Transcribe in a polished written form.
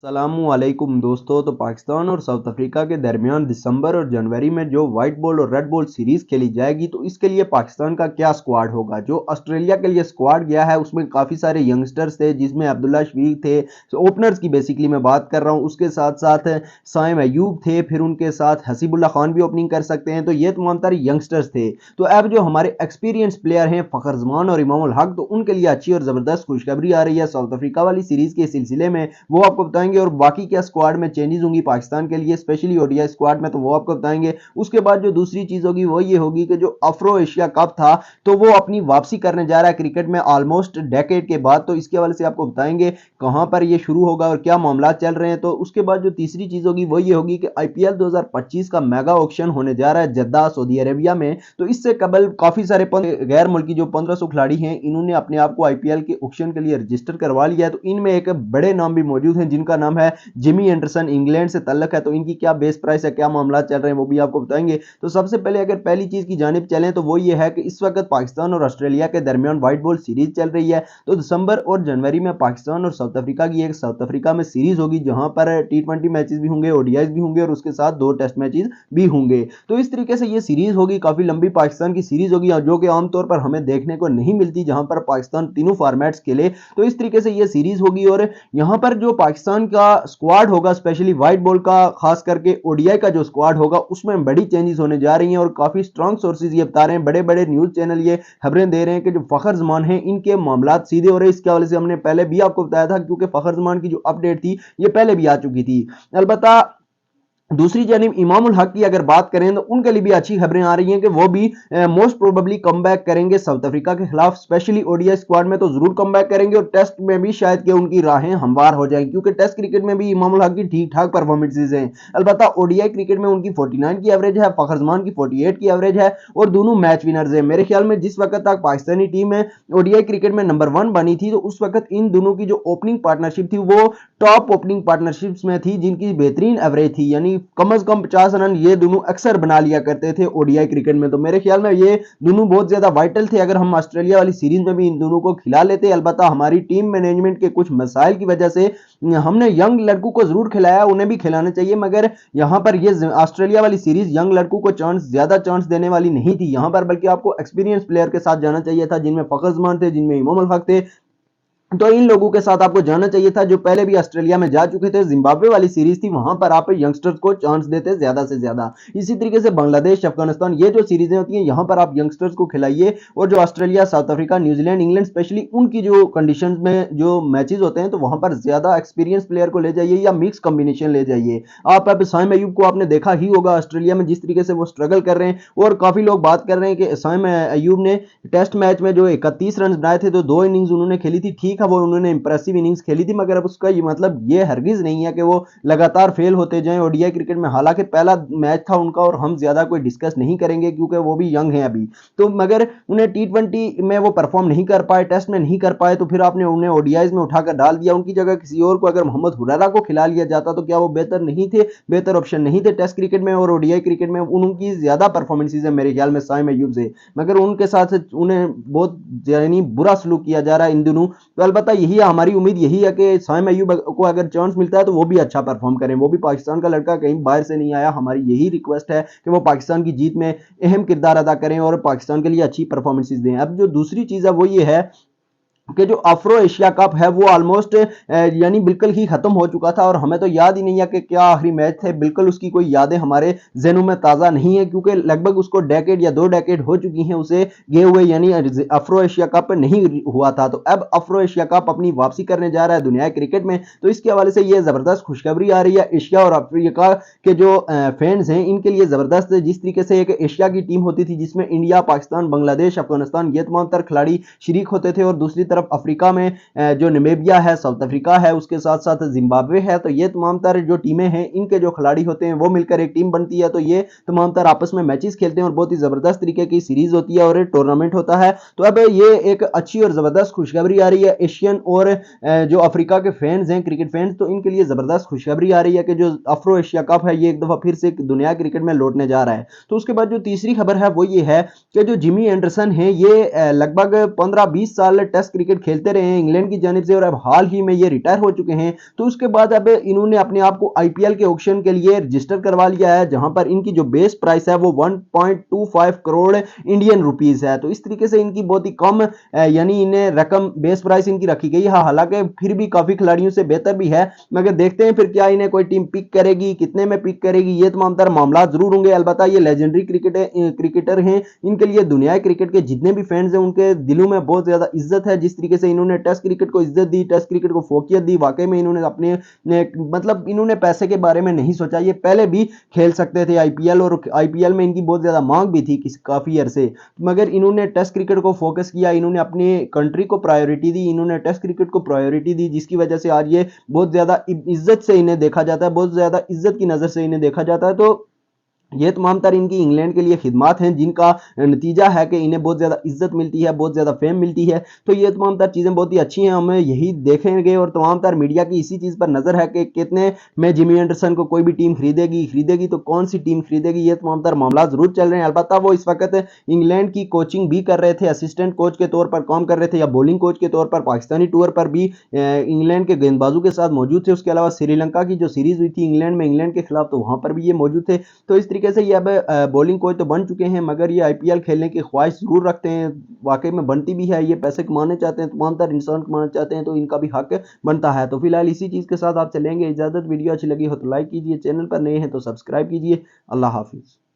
सलामुअलैकुम दोस्तों। तो पाकिस्तान और साउथ अफ्रीका के दरमियान दिसंबर और जनवरी में जो वाइट बॉल और रेड बॉल सीरीज खेली जाएगी, तो इसके लिए पाकिस्तान का क्या स्क्वाड होगा। जो ऑस्ट्रेलिया के लिए स्क्वाड गया है उसमें काफ़ी सारे यंगस्टर्स थे, जिसमें अब्दुल्ला शफीक थे। तो ओपनर्स की बेसिकली मैं बात कर रहा हूं। उसके साथ साथ साइम अयूब थे, फिर उनके साथ हसीबुल्ला खान भी ओपनिंग कर सकते हैं। तो ये तमाम तरह यंगस्टर्स थे। तो अब जो हमारे एक्सपीरियंस प्लेयर हैं फ़खर जमान और इमामुल हक, तो उनके लिए अच्छी और ज़बरदस्त खुशखबरी आ रही है साउथ अफ्रीका वाली सीरीज़ के सिलसिले में, वो आपको बताएंगे। और बाकी क्या स्क्वाड में चेंजेस होंगी पाकिस्तान के लिए, स्पेशली ओडीआई स्क्वाड में, तो वो आपको बताएंगे। उसके बाद जो दूसरी चीज होगी वो ये होगी कि जो अफ्रो एशिया कप था, तो वो अपनी वापसी करने जा रहा है क्रिकेट में ऑलमोस्ट डेकेड के बाद। तो इसके हवाले से आपको बताएंगे कहां पर ये शुरू होगा और क्या मामला चल रहे हैं। तो उसके बाद जो तीसरी चीज होगी वो ये होगी कि आईपीएल 2025 का मेगा ऑक्शन होने जा रहा है जद्दा सऊदी अरेबिया में। तो इससे कबल काफी सारे गैर मुल्की जो 1500 खिलाड़ी हैं, इन्होंने अपने आप को आईपीएल के ऑक्शन के लिए रजिस्टर करवा लिया है। तो इनमें एक बड़े नाम भी मौजूद हैं, जिनका नाम है जिमी एंडरसन, इंग्लैंड से तल्लक है। तो इनकी क्या बेस प्राइस है, क्या मामला चल रहे हैं, वो भी आपको बताएंगे। तो सबसे पहले अगर पहली चीज की जानिब चलें तो वो ये है कि इस वक्त पाकिस्तान और ऑस्ट्रेलिया के दरमियान व्हाइट बॉल सीरीज चल रही है। तो दिसंबर और जनवरी में पाकिस्तान और साउथ अफ्रीका की एक साउथ अफ्रीका में सीरीज होगी, जहां पर टी20 मैचेस भी होंगे, ओडीआईज भी होंगे और उसके साथ 2 टेस्ट मैचेस भी होंगे। तो इस तरीके से ये सीरीज होगी, काफी लंबी पाकिस्तान की सीरीज होगी, जो कि आमतौर पर हमें देखने को नहीं मिलती, जहां पर पाकिस्तान तीनों फॉर्मेट्स खेले। तो इस तरीके से ये सीरीज होगी। और यहां पर जो पाकिस्तान का स्क्वाड होगा, स्पेशली व्हाइट बॉल का, खास करके ओडीआई का जो स्क्वाड होगा, उसमें बड़ी चेंजेस होने जा रही हैं। और काफी स्ट्रांग सोर्सेज ये बता रहे हैं, बड़े बड़े न्यूज चैनल ये खबरें दे रहे हैं कि जो फखर जमान है इनके मामला सीधे हो रहे हैं। इसके हवाले से हमने पहले भी आपको बताया था, क्योंकि फखर जमान की जो अपडेट थी ये पहले भी आ चुकी थी। अलबत्ता दूसरी जानिब इमामुल हक की अगर बात करें तो उनके लिए भी अच्छी खबरें आ रही हैं कि वो भी मोस्ट प्रोबेबली कम बैक करेंगे साउथ अफ्रीका के खिलाफ, स्पेशली ओडीआई स्क्वाड में तो जरूर कम बैक करेंगे। और टेस्ट में भी शायद कि उनकी राहें हमवार हो जाएंगी, क्योंकि टेस्ट क्रिकेट में भी इमामुल हक की ठीक ठाक परफॉर्मेंसेज हैं। अलबत्ता ओडीआई क्रिकेट में उनकी 49 की एवरेज है, फखर जमान की 48 की एवरेज है, और दोनों मैच विनर्स हैं। मेरे ख्याल में जिस वक्त तक पाकिस्तानी टीम में ओडीआई क्रिकेट में नंबर 1 बनी थी, तो उस वक्त इन दोनों की जो ओपनिंग पार्टनरशिप थी वो टॉप ओपनिंग पार्टनरशिप्स में थी, जिनकी बेहतरीन एवरेज थी। यानी कम से कम 50 रन ये दोनों अक्सर बना लिया करते थे ओडीआई क्रिकेट में। तो मेरे ख्याल में ये दोनों बहुत ज्यादा वाइटल थे। अगर हम ऑस्ट्रेलिया वाली सीरीज में भी इन दोनों को खिला लेते, अलबत्ता हमारी टीम मैनेजमेंट के कुछ मसाइल की वजह से हमने यंग लड़कों को जरूर खिलाया, उन्हें भी खिलाना चाहिए, मगर यहां पर ये ऑस्ट्रेलिया वाली सीरीज यंग लड़कों को ज्यादा चांस देने वाली नहीं थी यहां पर, बल्कि आपको एक्सपीरियंस प्लेयर के साथ जाना चाहिए था, जिनमें फखर जमान थे, जिनमें इमामुल हक थे। तो इन लोगों के साथ आपको जाना चाहिए था, जो पहले भी ऑस्ट्रेलिया में जा चुके थे। जिम्बाब्वे वाली सीरीज थी, वहां पर आप यंगस्टर्स को चांस देते ज्यादा से ज्यादा। इसी तरीके से बांग्लादेश, अफगानिस्तान, ये जो सीरीजें होती हैं, यहां पर आप यंगस्टर्स को खिलाइए। और जो Australia, south Africa, New Zealand, England, specially उनकी जो कंडीशन में जो मैचेस होते हैं, तो वहां पर ज्यादा एक्सपीरियंस प्लेयर को ले जाइए या मिक्स कॉम्बिनेशन ले जाइए। आप अब साइम अयूब को आपने देखा ही होगा ऑस्ट्रेलिया में जिस तरीके से वो स्ट्रगल कर रहे हैं। और काफी लोग बात कर रहे हैं कि साइम अयूब ने टेस्ट मैच में जो 31 रन बनाए थे, तो 2 इनिंग्स उन्होंने खेली थी, ठीक है वो उन्होंने इंप्रेसिव इनिंग्स खेली थी, मगर अब उसका ये मतलब ये हरगिज नहीं है कि वो लगातार फेल होते जाएं ओडीआई क्रिकेट में। हालांकि पहला मैच था उनका और हम ज्यादा कोई डिस्कस नहीं करेंगे, क्योंकि वो भी यंग हैं अभी। तो मगर उन्हें टी20 में वो परफॉर्म नहीं कर पाए, टेस्ट में नहीं कर पाए, तो फिर आपने उन्हें ओडीआईज में उठाकर डाल दिया। उनकी जगह किसी और को, अगर मोहम्मद हुरैरा को खिला लिया जाता, तो क्या वो बेहतर नहीं थे, बेहतर ऑप्शन नहीं थे टेस्ट क्रिकेट में और ओडीआई क्रिकेट में? उनकी ज्यादा परफॉर्मेंसेज है मेरे ख्याल में साइम अयूब से, मगर उनके साथ उन्हें बहुत यानी बुरा सलूक किया जा रहा है इन दिनों। तो अलबत्ता यही हमारी उम्मीद यही है कि साइम अयूब को अगर चांस मिलता है तो वो भी अच्छा परफॉर्म करें। वो भी पाकिस्तान का लड़का, कहीं बाहर से नहीं आया। हमारी यही रिक्वेस्ट है कि वो पाकिस्तान की जीत में अहम किरदार अदा करें और पाकिस्तान के लिए अच्छी परफॉर्मेंसेज दें। अब जो दूसरी चीज है वो ये है कि जो अफ्रो एशिया कप है वो ऑलमोस्ट यानी बिल्कुल ही खत्म हो चुका था, और हमें तो याद ही नहीं है कि क्या आखिरी मैच थे। बिल्कुल उसकी कोई यादें हमारे जहनों में ताज़ा नहीं है, क्योंकि लगभग उसको डेकेड या 2 डेकेड हो चुकी हैं उसे गए हुए, यानी अफ्रो एशिया कप नहीं हुआ था। तो अब अफ्रो एशिया कप अपनी वापसी करने जा रहा है दुनिया क्रिकेट में। तो इसके हवाले से ये जबरदस्त खुशखबरी आ रही है एशिया और अफ्रीका के जो फैंस हैं इनके लिए जबरदस्त। जिस तरीके से एक एशिया की टीम होती थी जिसमें इंडिया, पाकिस्तान, बांग्लादेश, अफगानिस्तान, ये तमाम तर खिलाड़ी शरीक होते थे, और दूसरी तरफ अफ्रीका में जो नामीबिया है, साउथ अफ्रीका है, उसके साथ साथ जिम्बाब्वे है, तो ये तमाम तर जो टीमें हैं इनके जो खिलाड़ी होते हैं वो मिलकर एक टीम बनती है। तो ये तमाम तर आपस में मैचेस खेलते हैं और बहुत ही जबरदस्त तरीके की सीरीज होती है और टूर्नामेंट होता है। तो अब ये एक अच्छी और जबरदस्त खुशखबरी आ रही है एशियन और जो अफ्रीका के फैंस हैं, क्रिकेट फैंस, तो इनके लिए जबरदस्त खुशखबरी आ रही है कि जो अफ्रो एशिया कप है ये एक दफा फिर से दुनिया क्रिकेट में लौटने जा रहा है। तो उसके बाद जो तीसरी खबर है वो ये है कि जो जिमी एंडरसन है ये लगभग 15-20 साल टेस्ट क्रिकेट क्रिकेट खेलते रहे हैं इंग्लैंड की जानिब से और अब हाल ही में ये रिटायर हो चुके हैं। तो उसके बाद अब इन्होंने अपने आप को आईपीएल के ऑक्शन के लिए रजिस्टर करवा लिया है, जहां पर इनकी जो बेस प्राइस है वो 1.25 करोड़ इंडियन रुपीस है। तो इस तरीके से इनकी बहुत ही कम यानी इन्हें रकम बेस प्राइस इनकी रखी गई है। हालांकि फिर भी काफी खिलाड़ियों से बेहतर भी है, मगर देखते हैं फिर क्या इन्हें कोई टीम पिक करेगी, कितने में पिक करेगी, ये तमाम तरह मामला जरूर होंगे। अलबत्ता ये लेजेंडरी क्रिकेटर हैं, इनके लिए दुनिया क्रिकेट के जितने भी फैंस हैं उनके दिलों में बहुत ज्यादा इज्जत है। जिस तरीके से इन्होंने टेस्ट क्रिकेट को इज्जत दी, टेस्ट क्रिकेट को फोकियत दी, वाकई में इन्होंने अपने मतलब इन्होंने पैसे के बारे में नहीं सोचा, ये पहले भी खेल सकते थे आईपीएल, और आईपीएल में इनकी बहुत ज्यादा मांग भी थी काफी अरसे, मगर इन्होंने टेस्ट क्रिकेट को फोकस किया, इन्होंने अपनी कंट्री को प्रायोरिटी दी, इन्होंने टेस्ट क्रिकेट को प्रायोरिटी दी, जिसकी वजह से आज ये बहुत ज्यादा इज्जत से इन्हें देखा जाता है, बहुत ज्यादा इज्जत की नजर से इन्हें देखा जाता है। तो ये तमाम तर इनकी इंग्लैंड के लिए खिदमात हैं, जिनका नतीजा है कि इन्हें बहुत ज़्यादा इज्जत मिलती है, बहुत ज़्यादा फेम मिलती है। तो ये तमाम तर चीज़ें बहुत ही अच्छी हैं, हमें यही देखेंगे, और तमाम तर मीडिया की इसी चीज़ पर नज़र है कि कितने में जिमी एंडरसन को कोई भी टीम खरीदेगी तो कौन सी टीम खरीदेगी, ये तमाम तर मामला ज़रूर चल रहे हैं। अलबत्ता वो इस वक्त इंग्लैंड की कोचिंग भी कर रहे थे, असिस्टेंट कोच के तौर पर काम कर रहे थे, या बॉलिंग कोच के तौर पर पाकिस्तानी टूर पर भी इंग्लैंड के गेंदबाजों के साथ मौजूद थे। उसके अलावा श्रीलंका की जो सीरीज़ हुई थी इंग्लैंड में इंग्लैंड के खिलाफ, तो वहाँ पर भी ये मौजूद थे। तो इस तरीके से ये अब बॉलिंग कोच तो बन चुके हैं, मगर ये आईपीएल खेलने की ख्वाहिश जरूर रखते हैं, वाकई में बनती भी है। ये पैसे कमाने चाहते हैं, तमाम तर इंसान कमाना चाहते हैं, तो इनका भी हक बनता है। तो फिलहाल इसी चीज़ के साथ आप चलेंगे, इजाज़त। वीडियो अच्छी लगी हो तो लाइक कीजिए, चैनल पर नए हैं तो सब्सक्राइब कीजिए। अल्लाह हाफिज़।